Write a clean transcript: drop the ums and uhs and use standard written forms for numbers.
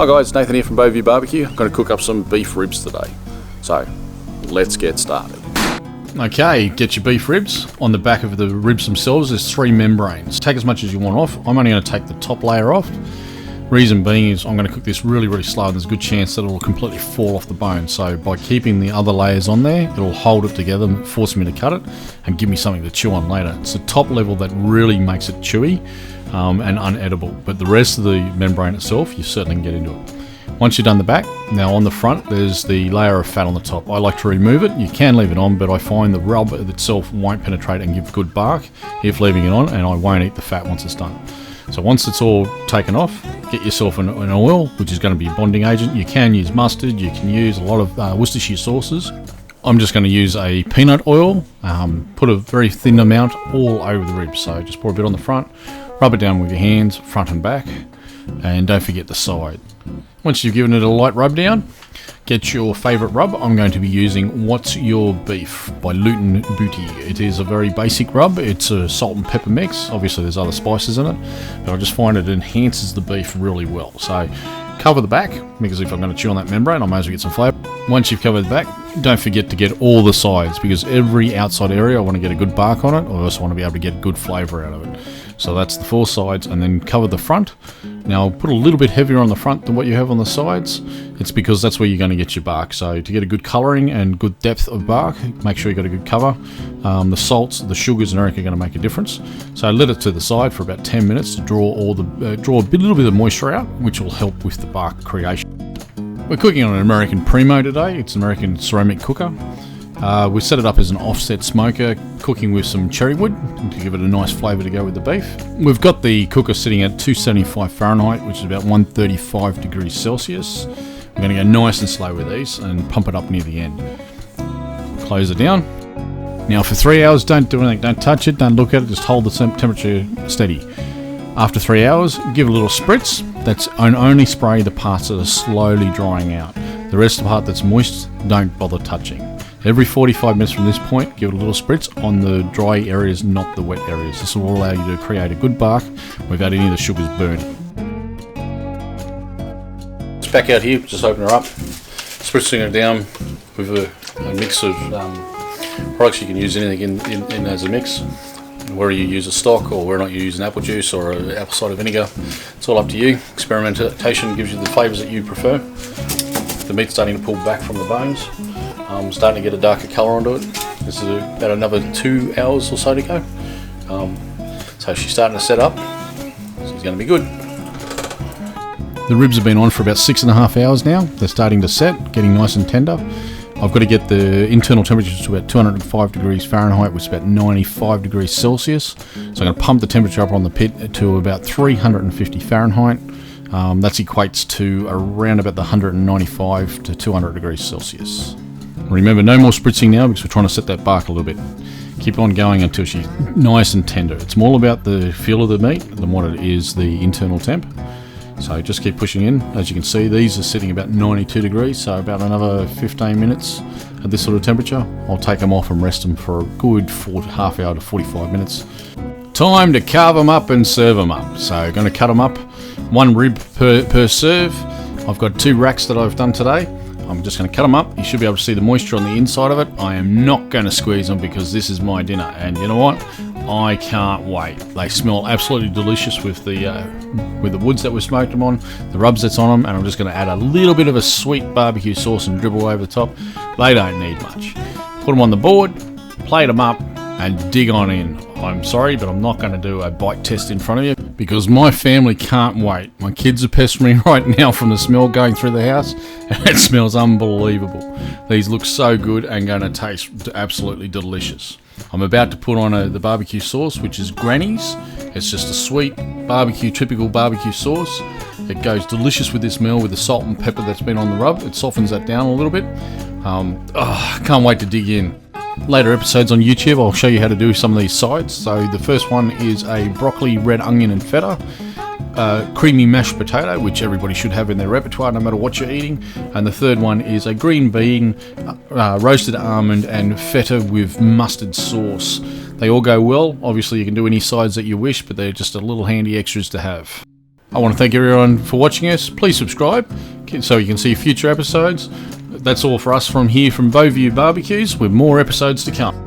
Hi guys, Nathan here from BBQ. I'm going to cook up some beef ribs today. So, let's get started. Okay, get your beef ribs. On the back of the ribs themselves, there's 3 membranes. Take as much as you want off. I'm only going to take the top layer off. Reason being is I'm going to cook this really slow, and there's a good chance that it'll completely fall off the bone. So by keeping the other layers on there, it'll hold it together, force me to cut it, and give me something to chew on later. It's the top level that really makes it chewy and unedible, but the rest of the membrane itself, you certainly can get into it. Once you've done the back, now on the front, there's the layer of fat on the top. I like to remove it. You can leave it on, but I find the rub itself won't penetrate and give good bark if leaving it on, and I won't eat the fat once it's done. So once it's all taken off, get yourself an oil, which is going to be a bonding agent. You can use mustard, you can use a lot of Worcestershire sauces. I'm just going to use a peanut oil, put a very thin amount all over the ribs. So just pour a bit on the front, rub it down with your hands, front and back, and don't forget the side. Once you've given it a light rub down, get your favourite rub. I'm going to be using What's Your Beef by Luton Booty. It is a very basic rub. It's a salt and pepper mix. Obviously there's other spices in it, but I just find it enhances the beef really well. So cover the back, because if I'm going to chew on that membrane, I may as well get some flavour. Once you've covered the back, don't forget to get all the sides, because every outside area I want to get a good bark on it. I also want to be able to get good flavour out of it. So that's the 4 sides, and then cover the front. Now put a little bit heavier on the front than what you have on the sides. It's because that's where you're going to get your bark. So to get a good colouring and good depth of bark, make sure you got a good cover. The salts, the sugars and everything are going to make a difference. So let it to the side for about 10 minutes to draw a little bit of moisture out, which will help with the bark creation. We're cooking on an American PRIMO today. It's an American ceramic cooker. We set it up as an offset smoker, cooking with some cherry wood to give it a nice flavour to go with the beef. We've got the cooker sitting at 275 Fahrenheit, which is about 135 degrees Celsius. We're going to go nice and slow with these and pump it up near the end. Close it down. Now for 3 hours, don't do anything, don't touch it, don't look at it, just hold the temperature steady. After 3 hours, give it a little spritz. That's only spray the parts that are slowly drying out. The rest of the part that's moist, don't bother touching. Every 45 minutes from this point, give it a little spritz on the dry areas, not the wet areas. This will allow you to create a good bark without any of the sugars burning. It's back out here, just open her up, spritzing her down with a mix of products. You can use anything in as a mix. Whether you use a stock or whether or not you use an apple juice or an apple cider vinegar, it's all up to you. Experimentation gives you the flavours that you prefer. The meat's starting to pull back from the bones. Starting to get a darker colour onto it. This is about another 2 hours or so to go. So she's starting to set up. She's going to be good. The ribs have been on for about 6.5 hours now. They're starting to set, getting nice and tender. I've got to get the internal temperature to about 205 degrees Fahrenheit, which is about 95 degrees Celsius. So I'm going to pump the temperature up on the pit to about 350 Fahrenheit. That equates to around about the 195 to 200 degrees Celsius. Remember, no more spritzing now, because we're trying to set that bark a little bit. Keep on going until she's nice and tender. It's more about the feel of the meat than what it is the internal temp. So just keep pushing in. As you can see, these are sitting about 92 degrees, so about another 15 minutes at this sort of temperature. I'll take them off and rest them for a good half hour to 45 minutes. Time to carve them up and serve them up. So going to cut them up, 1 rib per serve. I've got 2 racks that I've done today. I'm just going to cut them up. You should be able to see the moisture on the inside of it. I am not going to squeeze them because this is my dinner, and you know what? I can't wait. They smell absolutely delicious with the woods that we smoked them on, the rubs that's on them, and I'm just going to add a little bit of a sweet barbecue sauce and dribble over the top. They don't need much. Put them on the board, plate them up, and dig on in. I'm sorry, but I'm not going to do a bite test in front of you because my family can't wait. My kids are pestering me right now from the smell going through the house, and it smells unbelievable. These look so good and going to taste absolutely delicious. I'm about to put on the barbecue sauce, which is Granny's. It's just a sweet typical barbecue sauce. It goes delicious with this meal with the salt and pepper that's been on the rub. It softens that down a little bit. Can't wait to dig in. Later episodes on YouTube, I'll show you how to do some of these sides. So the first one is a broccoli, red onion and feta, creamy mashed potato, which everybody should have in their repertoire no matter what you're eating. And the third one is a green bean, roasted almond and feta with mustard sauce. They all go well. Obviously you can do any sides that you wish, but they're just a little handy extras to have. I want to thank everyone for watching us. Please subscribe so you can see future episodes. That's all for us from here from Beauview Barbecues, with more episodes to come.